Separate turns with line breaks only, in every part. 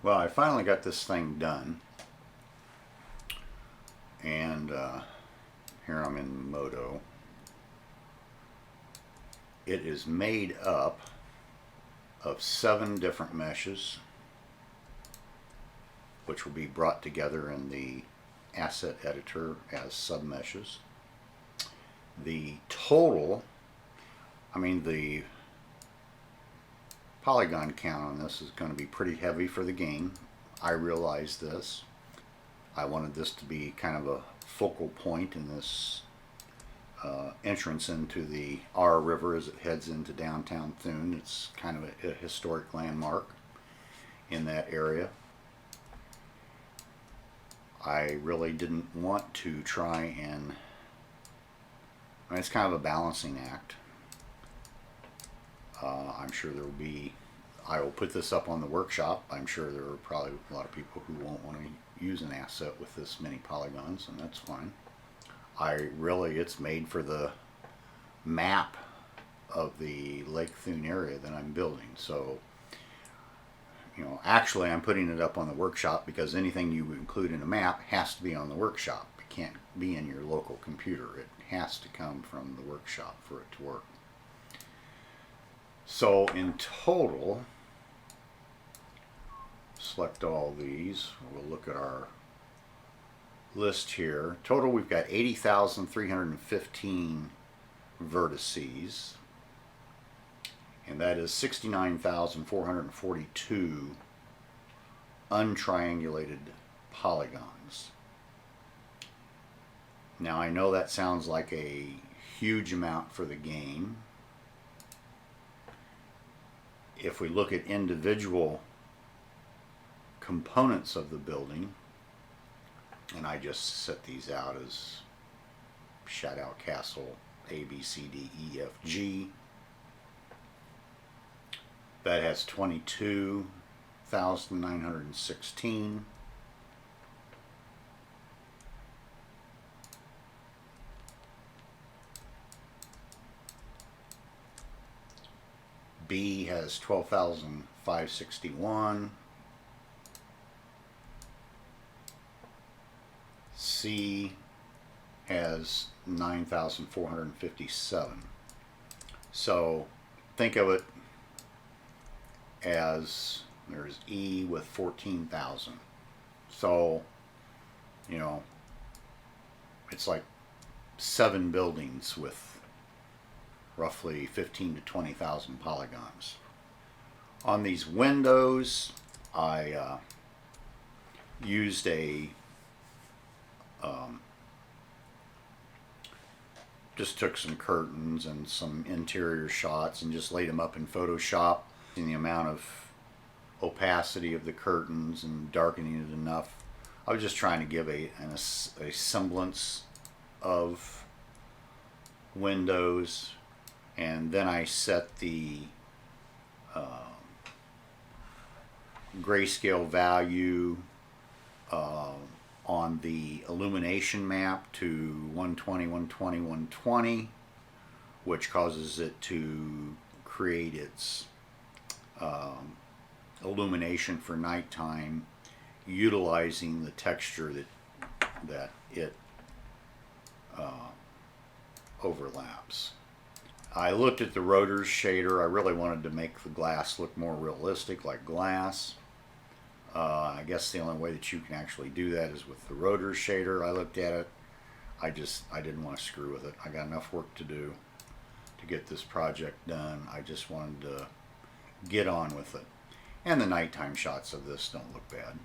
Well, I finally got this thing done, and here I'm in Modo. It is made up of 7 different meshes, which will be brought together in the asset editor as submeshes. The total, the polygon count on this is going to be pretty heavy for the game. I realize this. I wanted this to be kind of a focal point in this entrance into the R River as it heads into downtown Thune. It's kind of a historic landmark in that area. I really didn't want to try and, it's kind of a balancing act. I'm sure there will be, I will put this up on the workshop. I'm sure there are probably a lot of people who won't want to use an asset with this many polygons, and that's fine. It's made for the map of the Lake Thune area that I'm building. So, actually I'm putting it up on the workshop because anything you include in a map has to be on the workshop. It can't be in your local computer. It has to come from the workshop for it to work. So in total, select all these. We'll look at our list here. Total, we've got 80,315 vertices, and that is 69,442 untriangulated polygons. Now I know that sounds like a huge amount for the game. If we look at individual components of the building, and I just set these out as Schadau Castle A, B, C, D, E, F, G. That has 22,916. B has 12,561. C has 9,457. So think of it as there's E with 14,000. So, it's like 7 buildings with roughly 15 to 20,000 polygons. On these windows, I used just took some curtains and some interior shots and just laid them up in Photoshop. In the amount of opacity of the curtains and darkening it enough, I was just trying to give a semblance of windows. And then I set the grayscale value on the illumination map to 120, 120, 120, which causes it to create its illumination for nighttime, utilizing the texture that it overlaps. I looked at the rotors shader. I really wanted to make the glass look more realistic, like glass. I guess the only way that you can actually do that is with the rotors shader. I looked at it. I didn't want to screw with it. I got enough work to do to get this project done. I just wanted to get on with it. And the nighttime shots of this don't look bad.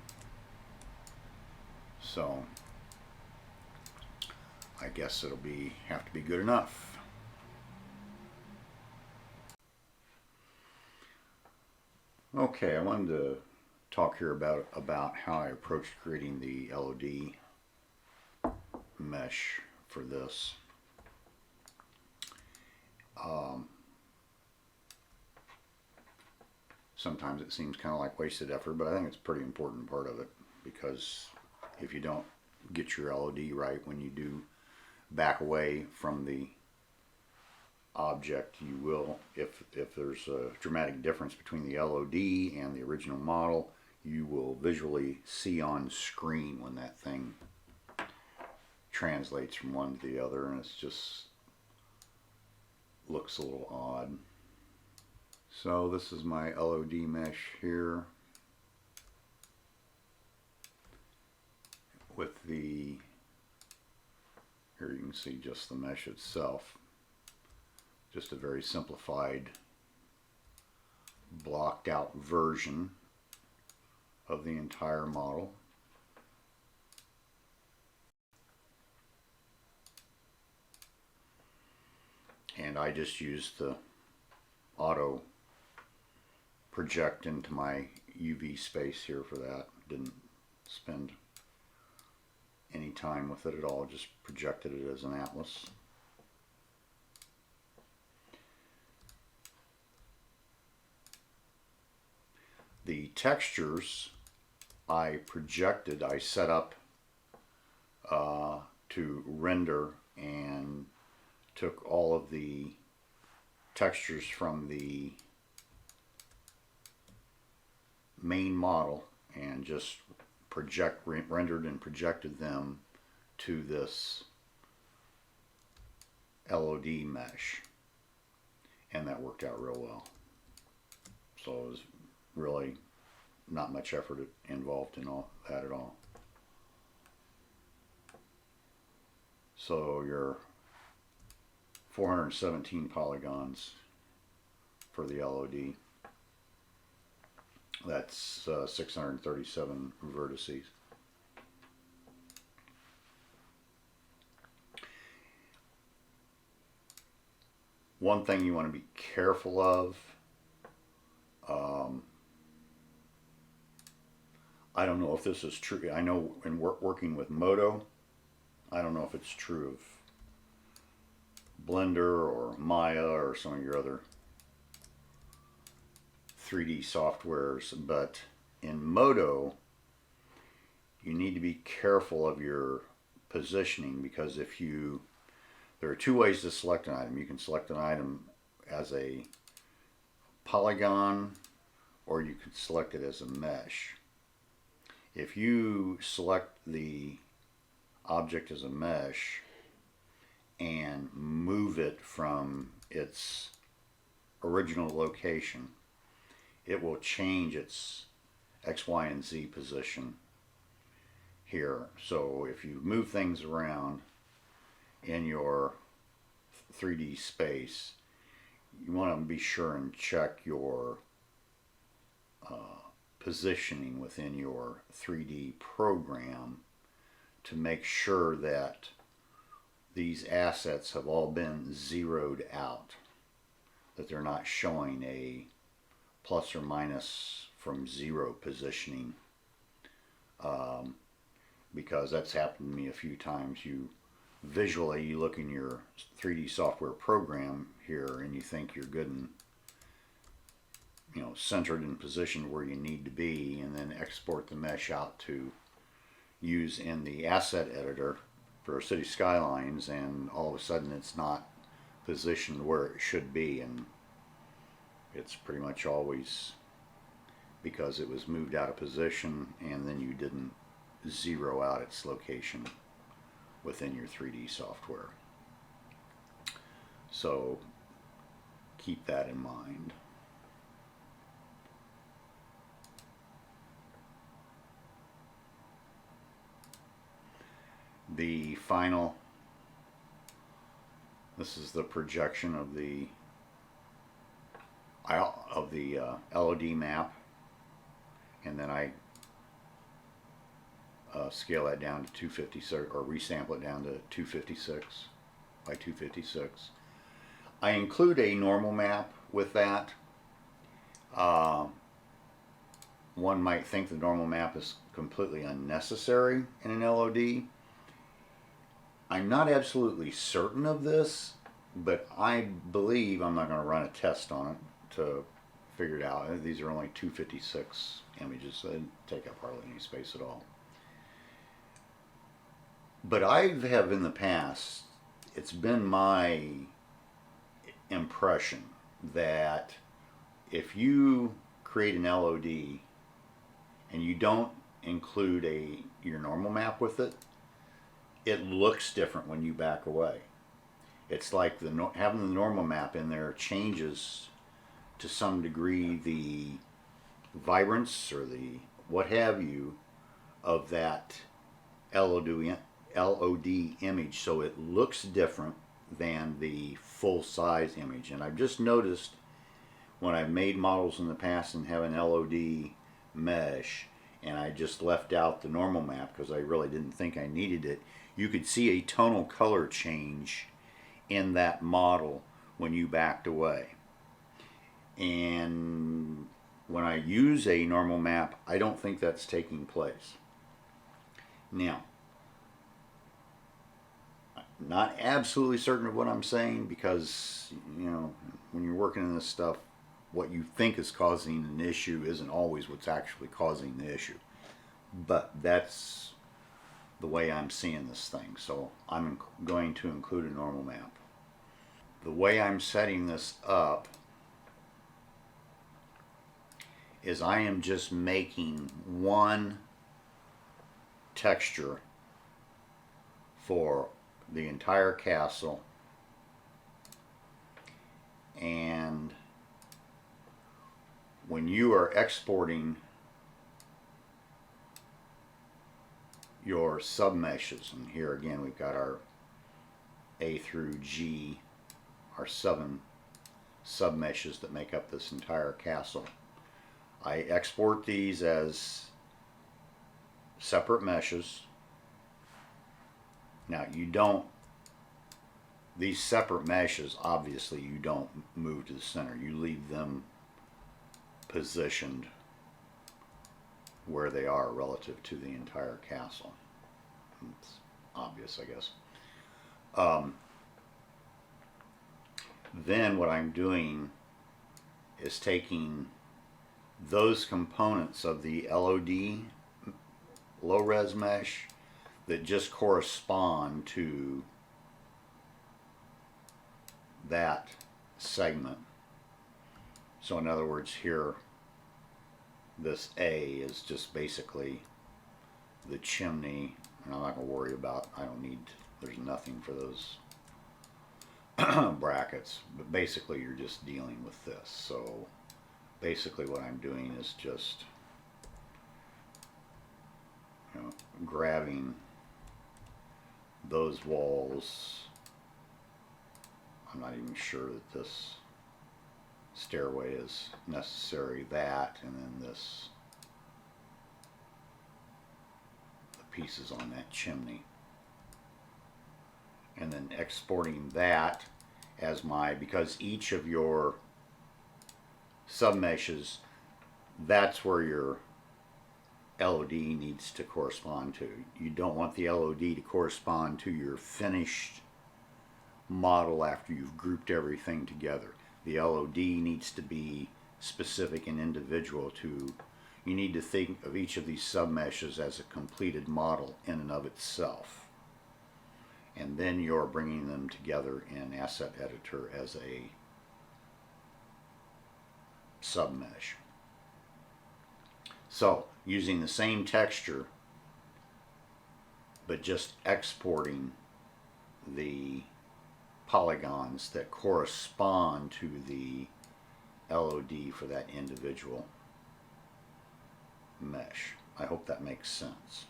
So I guess it'll have to be good enough. Okay, I wanted to talk here about how I approached creating the LOD mesh for this. Sometimes it seems kind of like wasted effort, but I think it's a pretty important part of it, because if you don't get your LOD right when you do back away from the object, you will, if there's a dramatic difference between the LOD and the original model, you will visually see on screen when that thing translates from one to the other, and it's just looks a little odd. So this is my LOD mesh here with the, here you can see just the mesh itself, just a very simplified blocked out version of the entire model. And I just used the auto project into my UV space here for that. Didn't spend any time with it at all, just projected it as an atlas. The textures I projected, I set up to render, and took all of the textures from the main model and just rendered and projected them to this LOD mesh, and that worked out real well. So it was really not much effort involved in all that at all. So your 417 polygons for the LOD. That's 637 vertices. One thing you want to be careful of, I don't know if this is true. I know in working with Moto, I don't know if it's true of Blender or Maya or some of your other 3D softwares, but in Moto you need to be careful of your positioning, because there are two ways to select an item. You can select an item as a polygon, or you can select it as a mesh. If you select the object as a mesh and move it from its original location, it will change its X, Y, and Z position here. So if you move things around in your 3D space, you want to be sure and check your positioning within your 3D program to make sure that these assets have all been zeroed out, that they're not showing a plus or minus from zero positioning, because that's happened to me a few times. You look in your 3D software program here and you think you're good and centered and positioned where you need to be, and then export the mesh out to use in the asset editor for city skylines, and all of a sudden it's not positioned where it should be, and it's pretty much always because it was moved out of position and then you didn't zero out its location within your 3D software. So keep that in mind. The final, this is the projection of the LOD map, and then I scale that down to 256, or resample it down to 256 by 256. I include a normal map with that. One might think the normal map is completely unnecessary in an LOD. I'm not absolutely certain of this, but I believe, I'm not going to run a test on it to figure it out. These are only 256 images, so they didn't take up hardly any space at all. But I have in the past, it's been my impression that if you create an LOD and you don't include your normal map with it, it looks different when you back away. It's like having the normal map in there changes to some degree the vibrance or the what have you of that LOD image, so it looks different than the full size image. And I've just noticed when I've made models in the past and have an LOD mesh and I just left out the normal map because I really didn't think I needed it, you could see a tonal color change in that model when you backed away. And when I use a normal map, I don't think that's taking place. Now, I'm not absolutely certain of what I'm saying because, you know, when you're working in this stuff, what you think is causing an issue isn't always what's actually causing the issue. But that's the way I'm seeing this thing. So I'm going to include a normal map. The way I'm setting this up is I am just making one texture for the entire castle, and when you are exporting your submeshes, and here again we've got our A through G, our 7 submeshes that make up this entire castle. I export these as separate meshes. Now these separate meshes, obviously you don't move to the center. You leave them positioned where they are relative to the entire castle. It's obvious, I guess. Then what I'm doing is taking those components of the LOD, low res mesh, that just correspond to that segment. So in other words, here this A is just basically the chimney, and I'm not going to worry about, there's nothing for those brackets, but basically you're just dealing with this. So basically what I'm doing is just, you know, grabbing those walls. I'm not even sure that this stairway is necessary, that, and then the pieces on that chimney, and then exporting that as because each of your submeshes, that's where your LOD needs to correspond to. You don't want the LOD to correspond to your finished model after you've grouped everything together. The LOD needs to be specific and individual to, you need to think of each of these submeshes as a completed model in and of itself. And then you're bringing them together in Asset Editor as a submesh. So, using the same texture, but just exporting the polygons that correspond to the LOD for that individual mesh. I hope that makes sense,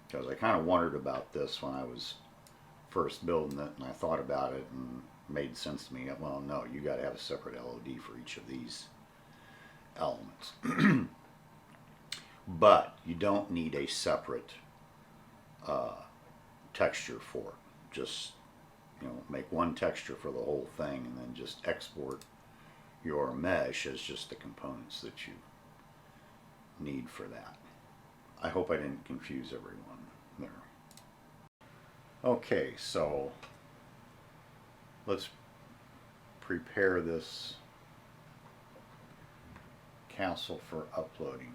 because I kind of wondered about this when I was first building it, and I thought about it and it made sense to me. Well, no, you got to have a separate LOD for each of these elements. But you don't need a separate texture for it. Just, you know, make one texture for the whole thing and then just export your mesh as just the components that you need for that. I hope I didn't confuse everyone there. Okay, so let's prepare this castle for uploading.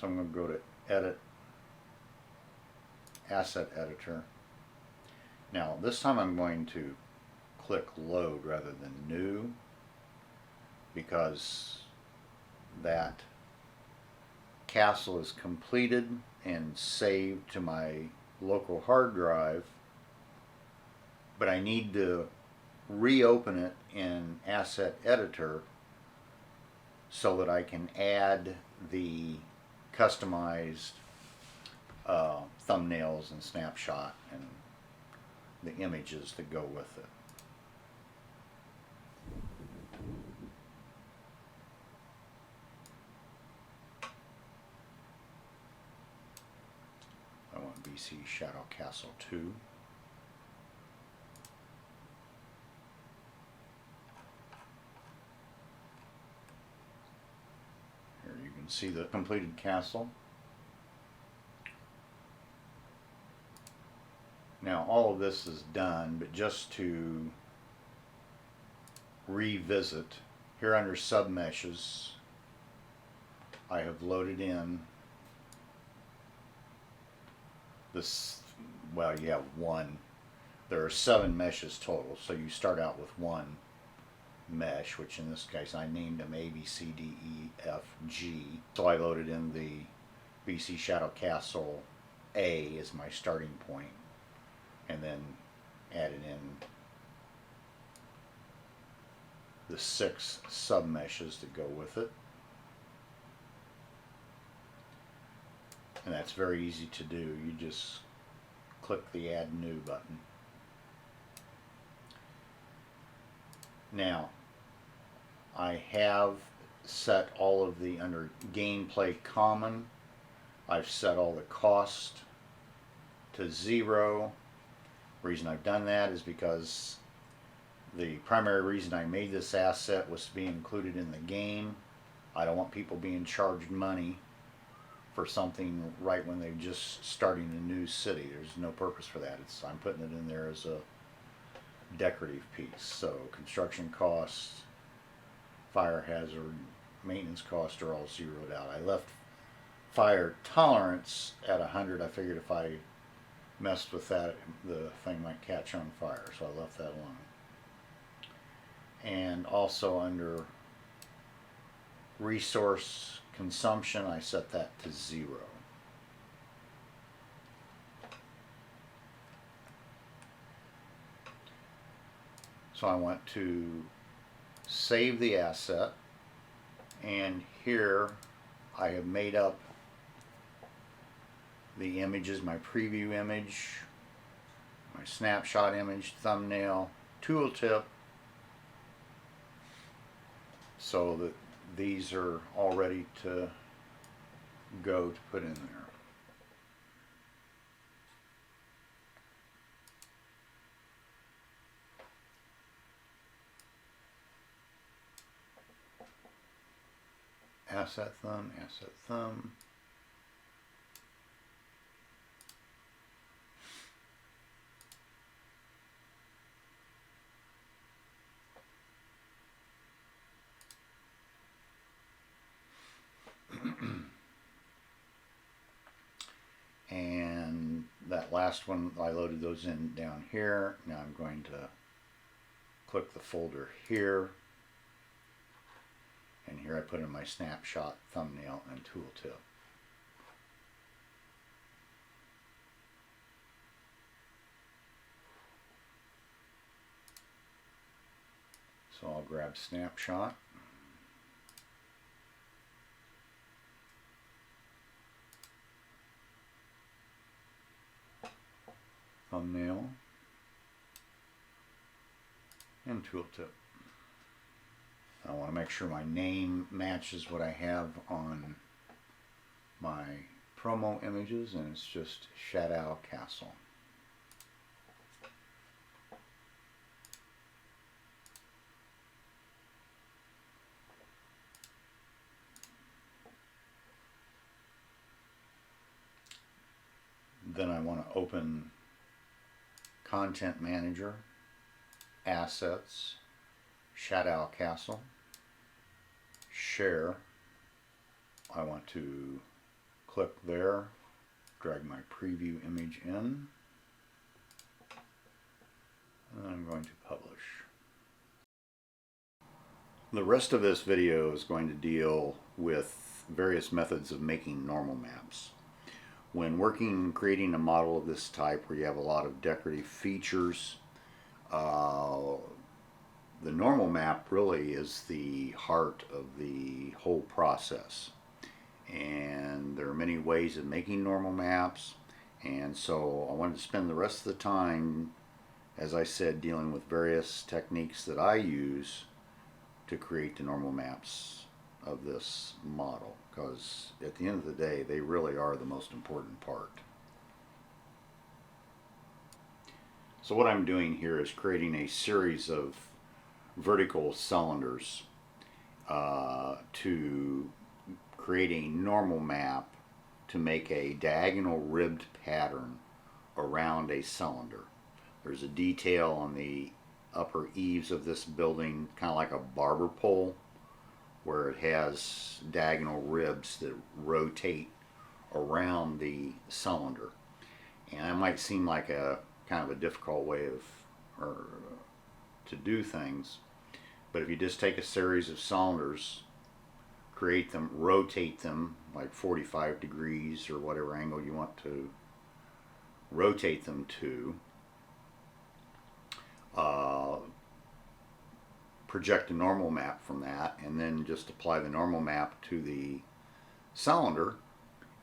So I'm going to go to Edit, Asset Editor. Now this time I'm going to click Load rather than New, because that Castle is completed and saved to my local hard drive, but I need to reopen it in Asset Editor so that I can add the customized thumbnails and snapshot and the images that go with it. I want BC Schadau Castle 2. Here you can see the completed castle. Now all of this is done, but just to revisit, here under submeshes, I have loaded in this, well, you have one. There are 7 meshes total, so you start out with one mesh, which in this case I named them A, B, C, D, E, F, G. So I loaded in the BC Schadau Castle A as my starting point, and then added in the 6 submeshes that go with it. And that's very easy to do. You just click the Add New button. Now, I have set all of the, under Gameplay Common, I've set all the cost to 0. The reason I've done that is because the primary reason I made this asset was to be included in the game. I don't want people being charged money for something right when they're just starting a new city. There's no purpose for that. I'm putting it in there as a decorative piece. So construction costs, fire hazard, maintenance costs are all zeroed out. I left fire tolerance at 100. I figured if I messed with that, the thing might catch on fire, so I left that alone. And also under resource consumption, I set that to 0. So I want to save the asset, and here I have made up the images, my preview image, my snapshot image, thumbnail, tooltip, so that these are all ready to go to put in there. Asset thumb, asset thumb. And that last one, I loaded those in down here. Now I'm going to click the folder here, and here I put in my snapshot, thumbnail, and tooltip. So I'll grab snapshot. Thumbnail and tooltip. I want to make sure my name matches what I have on my promo images, and it's just Schadau Castle. Then I want to open Content Manager, Assets, Schadau Castle, Share. I want to click there, drag my preview image in, and I'm going to publish. The rest of this video is going to deal with various methods of making normal maps. When working, creating a model of this type where you have a lot of decorative features, the normal map really is the heart of the whole process. And there are many ways of making normal maps, and so I wanted to spend the rest of the time, as I said, dealing with various techniques that I use to create the normal maps of this model, because at the end of the day they really are the most important part. So what I'm doing here is creating a series of vertical cylinders to create a normal map to make a diagonal ribbed pattern around a cylinder. There's a detail on the upper eaves of this building, kind of like a barber pole, where it has diagonal ribs that rotate around the cylinder. And that might seem like a kind of a difficult way to do things, but if you just take a series of cylinders, create them, rotate them like 45 degrees or whatever angle you want to rotate them to, project a normal map from that, and then just apply the normal map to the cylinder,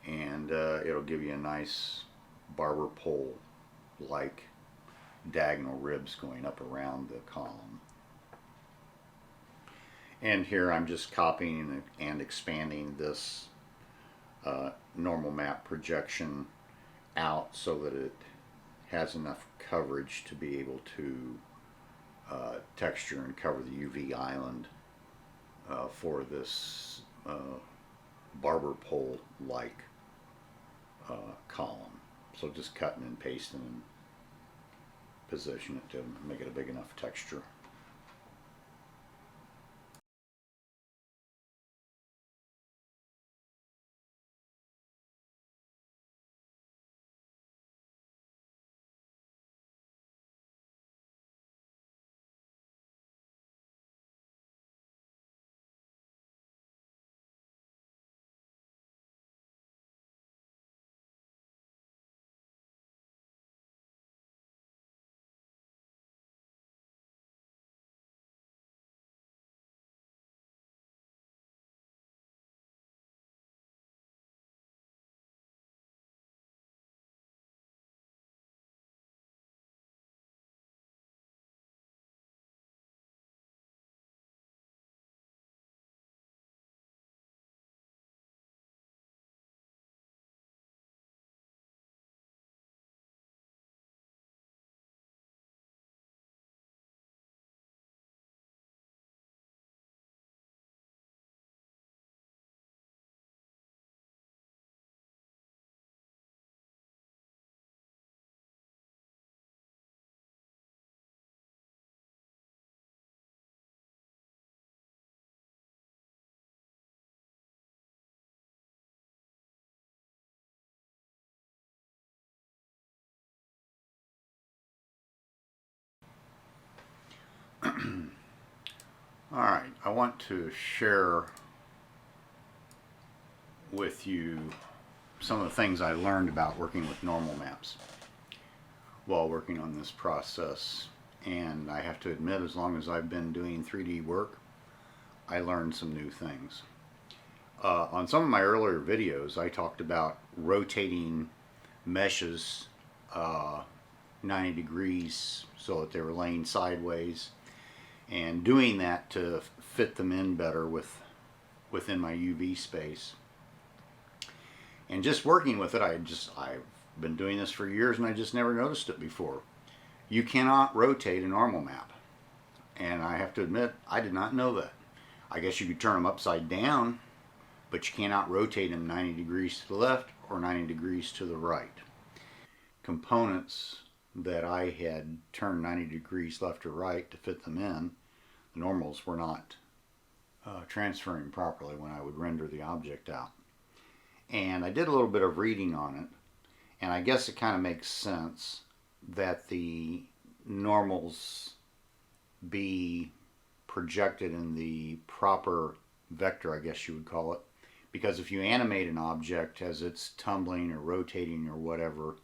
and it'll give you a nice barber pole like diagonal ribs going up around the column. And here I'm just copying and expanding this normal map projection out so that it has enough coverage to be able to texture and cover the UV island for this barber pole like column. So just cutting and pasting and position it to make it a big enough texture. Alright, I want to share with you some of the things I learned about working with normal maps while working on this process. And I have to admit, as long as I've been doing 3D work, I learned some new things. On some of my earlier videos, I talked about rotating meshes 90 degrees so that they were laying sideways, and doing that to fit them in better within my UV space. And just working with it, I've been doing this for years and I just never noticed it before. You cannot rotate a normal map. And I have to admit, I did not know that. I guess you could turn them upside down, but you cannot rotate them 90 degrees to the left or 90 degrees to the right. Components that I had turned 90 degrees left or right to fit them in, the normals were not transferring properly when I would render the object out. And I did a little bit of reading on it, and I guess it kind of makes sense that the normals be projected in the proper vector, I guess you would call it, because if you animate an object as it's tumbling or rotating or whatever,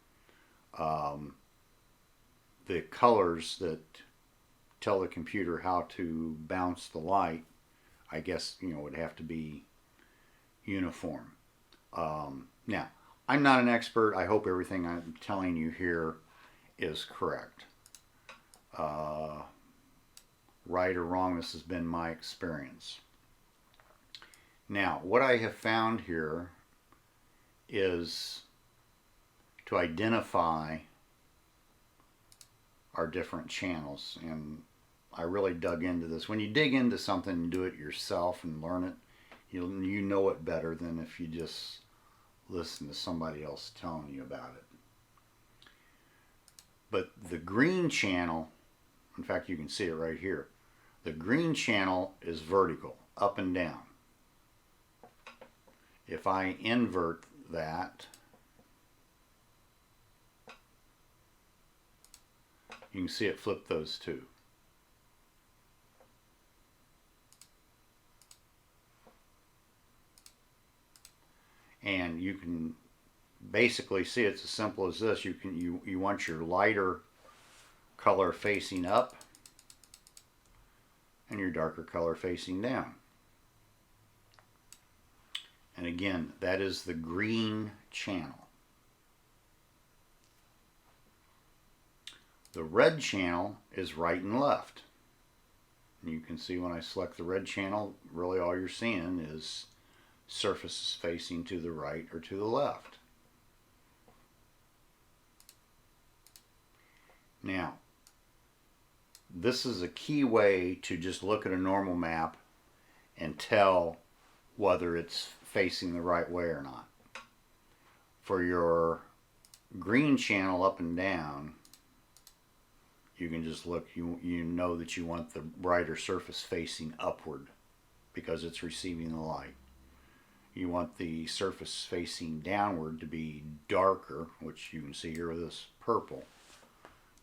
the colors that tell the computer how to bounce the light, I guess, would have to be uniform. Now, I'm not an expert. I hope everything I'm telling you here is correct. Right or wrong, this has been my experience. Now, what I have found here is to identify our different channels, and I really dug into this. When you dig into something and do it yourself and learn it, you know it better than if you just listen to somebody else telling you about it. But the green channel, in fact, you can see it right here. The green channel is vertical, up and down. If I invert that, you can see it flip those two. And you can basically see it's as simple as this. You want your lighter color facing up and your darker color facing down. And again, that is the green channel. The red channel is right and left. And you can see when I select the red channel, really all you're seeing is surfaces facing to the right or to the left. Now, this is a key way to just look at a normal map and tell whether it's facing the right way or not. For your green channel up and down, you can just look, you know that you want the brighter surface facing upward because it's receiving the light. You want the surface facing downward to be darker, which you can see here with this purple,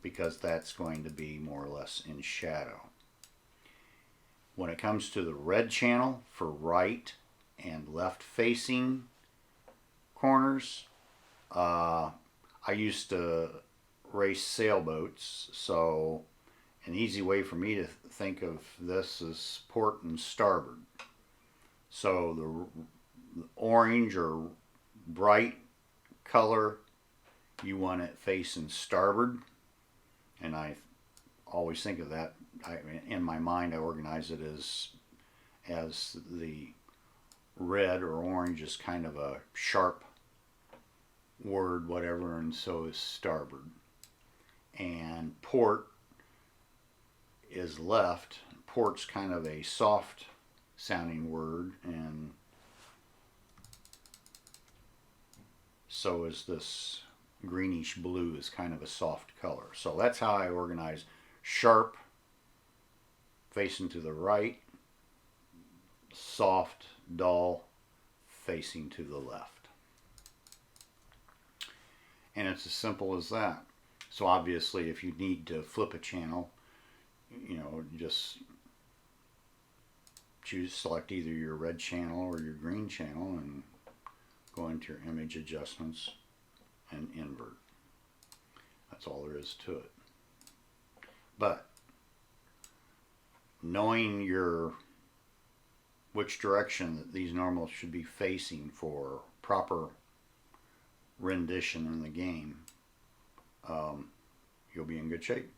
because that's going to be more or less in shadow. When it comes to the red channel for right and left facing corners, I used to race sailboats, so an easy way for me to think of this is port and starboard. So the orange or bright color, you want it facing starboard, and I always think of that. In my mind, I organize it as the red or orange is kind of a sharp word, whatever, and so is starboard. And port is left. Port's kind of a soft sounding word, and so is this greenish blue is kind of a soft color. So that's how I organize: sharp facing to the right, soft, dull facing to the left. And it's as simple as that. So obviously if you need to flip a channel, just select either your red channel or your green channel and go into your image adjustments and invert. That's all there is to it. But knowing which direction that these normals should be facing for proper rendition in the game, you'll be in good shape.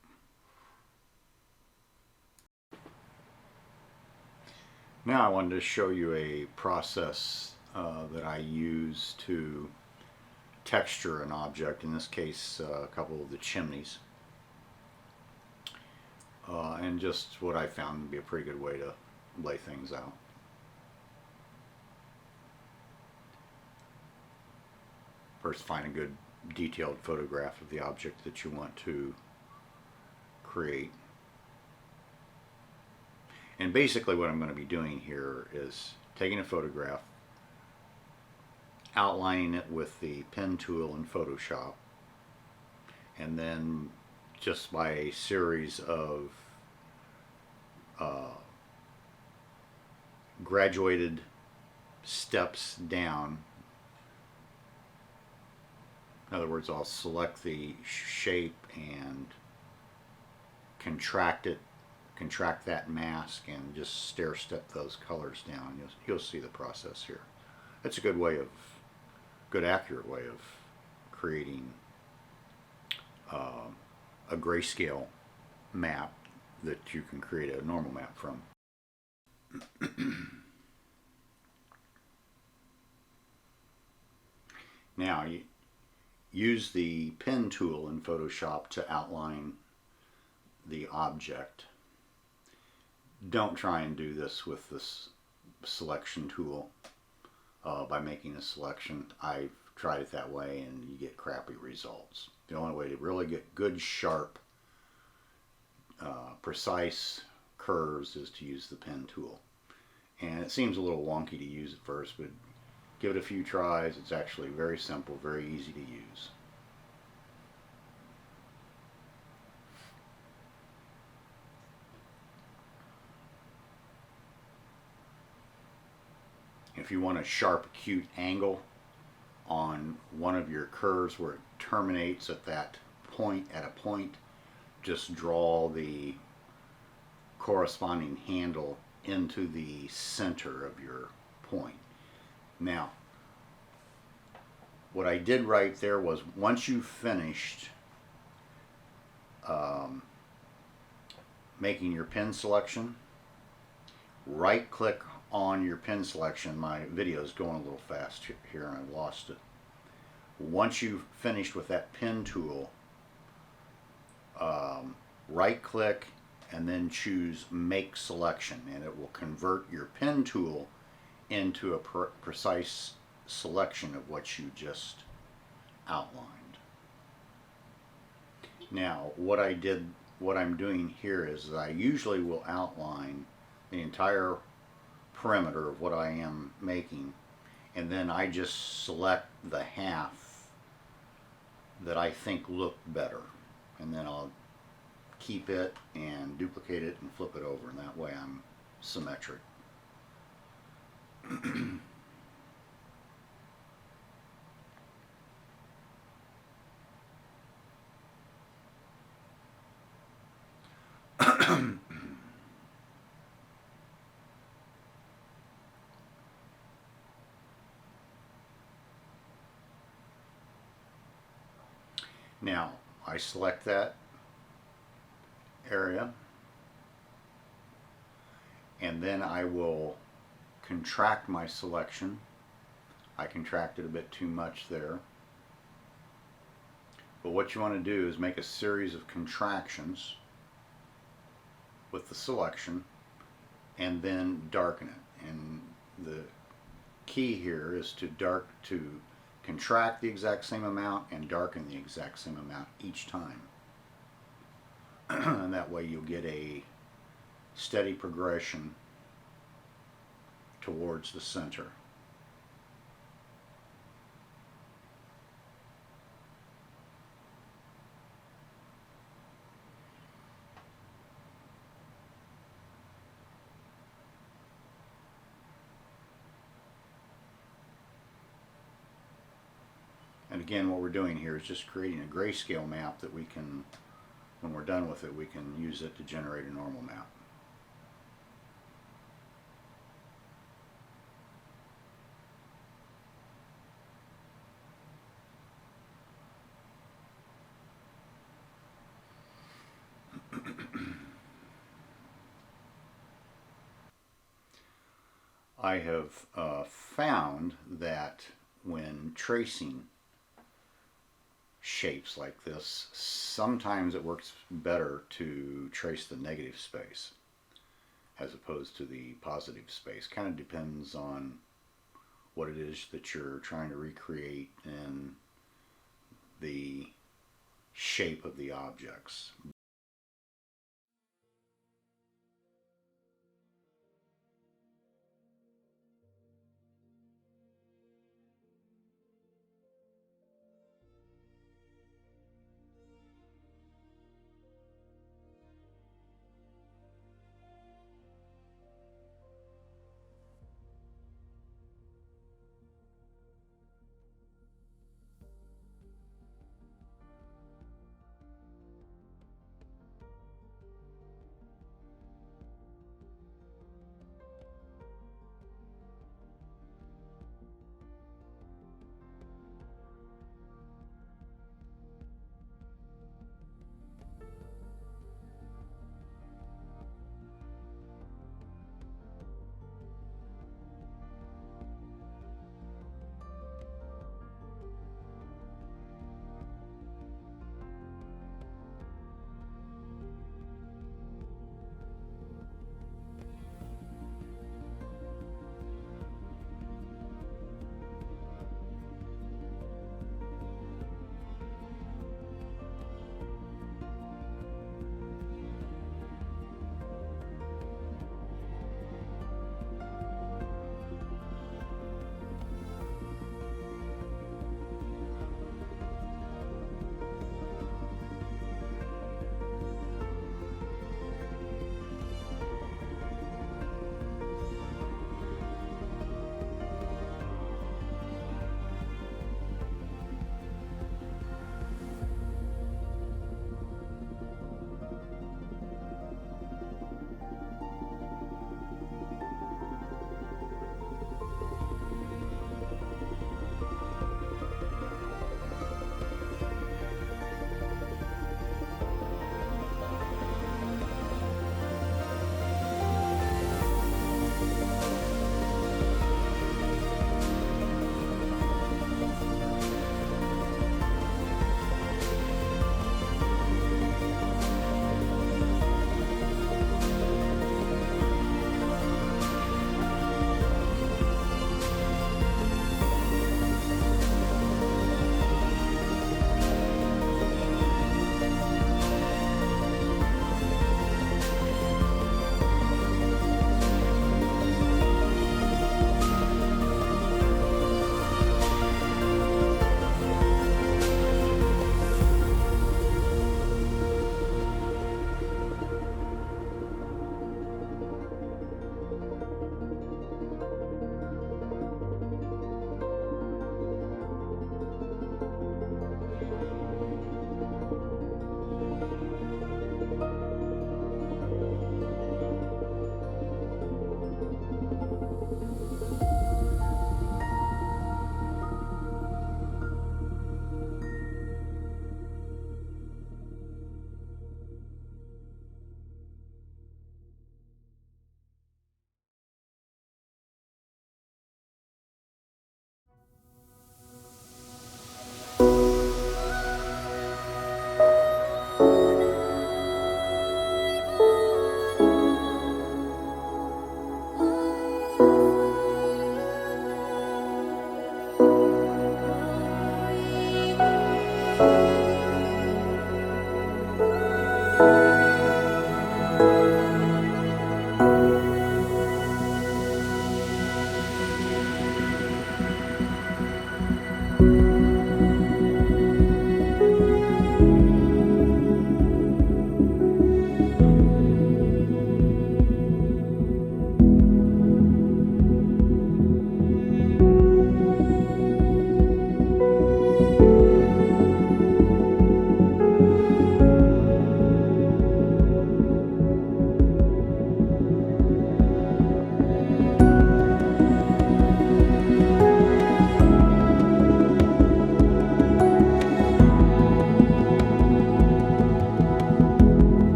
Now I wanted to show you a process that I use to texture an object, in this case a couple of the chimneys, and just what I found to be a pretty good way to lay things out. First, find a good detailed photograph of the object that you want to create. And basically what I'm going to be doing here is taking a photograph, outlining it with the pen tool in Photoshop, and then just by a series of graduated steps down. In other words, I'll select the shape and contract it, contract that mask, and just stair step those colors down. You'll see the process here. That's a good way of, good accurate way of creating a grayscale map that you can create a normal map from. Now, you use the pen tool in Photoshop to outline the object. Don't try and do this with this selection tool by making a selection. I've tried it that way and you get crappy results. The only way to really get good, sharp, precise curves is to use the pen tool. And it seems a little wonky to use at first, but give it a few tries. It's actually very simple, very easy to use. If you want a sharp, acute angle on one of your curves where it terminates at that point, just draw the corresponding handle into the center of your point. Now, what I did right there was once you finished making your pen selection, right click on your pen selection. My video is going a little fast here and I lost it. Once you've finished with that pen tool, right click and then choose make selection, and it will convert your pen tool into a precise selection of what you just outlined. Now what I'm doing here is I usually will outline the entire perimeter of what I am making, and then I just select the half that I think look better, and then I'll keep it and duplicate it and flip it over, and that way I'm symmetric. Now I select that area, and then I will contract my selection. I contracted a bit too much there, but what you want to do is make a series of contractions with the selection and then darken it. And the key here is to contract the exact same amount and darken the exact same amount each time. And that way you'll get a steady progression towards the center. And again, what we're doing here is just creating a grayscale map that we can, when we're done with it, we can use it to generate a normal map. I have found that when tracing shapes like this, sometimes it works better to trace the negative space as opposed to the positive space. Kind of depends on what it is that you're trying to recreate and the shape of the objects.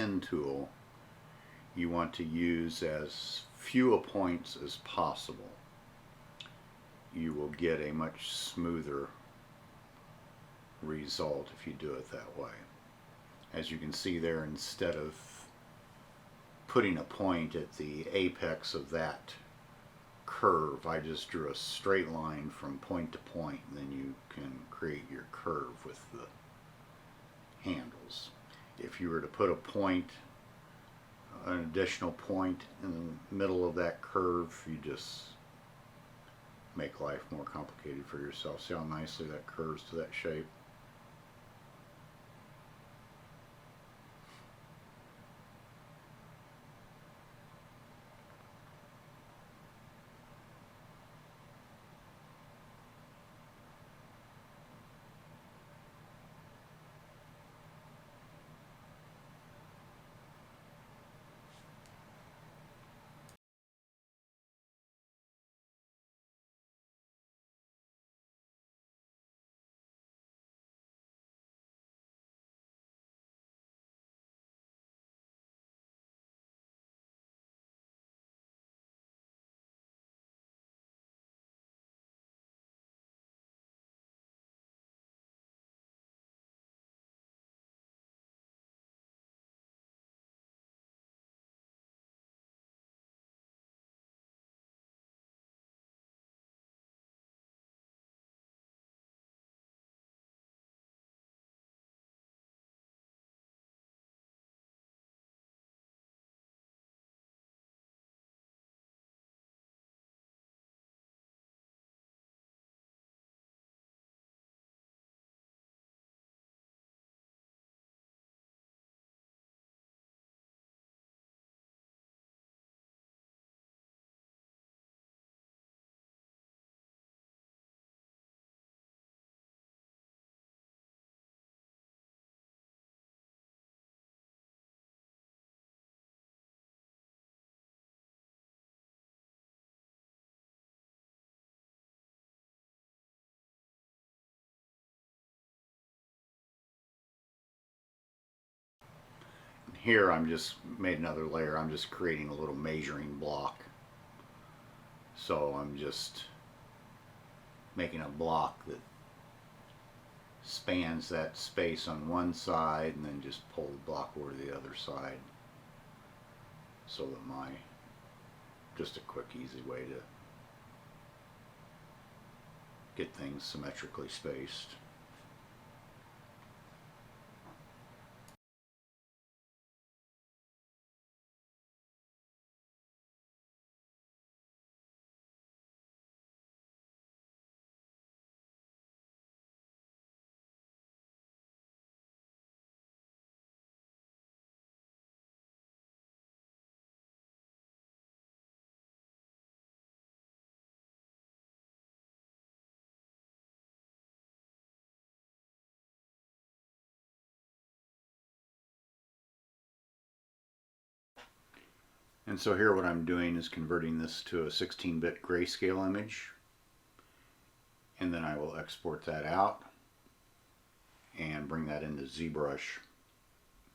pen tool, you want to use as few points as possible. You will get a much smoother result if you do it that way. As you can see there, instead of putting a point at the apex of that curve, I just drew a straight line from point to point, and then you can create your curve with the handles. If you were to put a point, an additional point in the middle of that curve, you just make life more complicated for yourself. See how nicely that curves to that shape? Here I'm just made another layer. I'm just creating a little measuring block. So I'm just making a block that spans that space on one side, and then just pull the block over to the other side, so that just a quick easy way to get things symmetrically spaced. And so here what I'm doing is converting this to a 16-bit grayscale image, and then I will export that out and bring that into ZBrush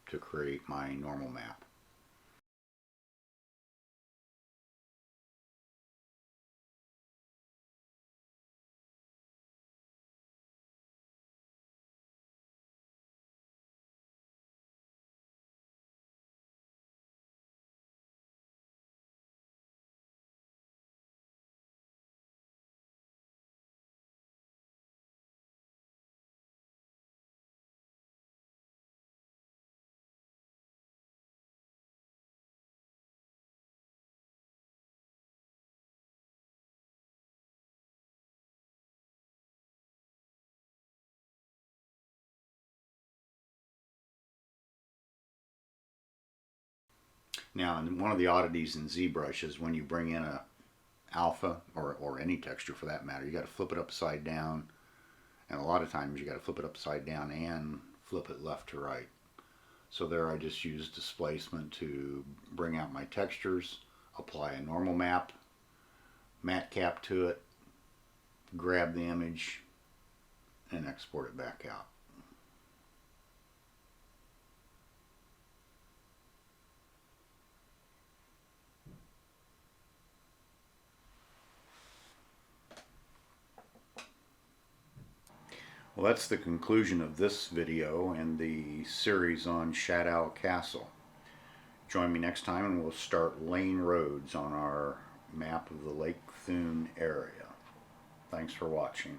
to create my normal map. Now, one of the oddities in ZBrush is when you bring in a alpha, or any texture for that matter, you got to flip it upside down, and a lot of times you got to flip it upside down and flip it left to right. So there I just used displacement to bring out my textures, apply a normal map, matte cap to it, grab the image, and export it back out. Well, that's the conclusion of this video and the series on Schadau Castle. Join me next time and we'll start laying roads on our map of the Lake Thun area. Thanks for watching.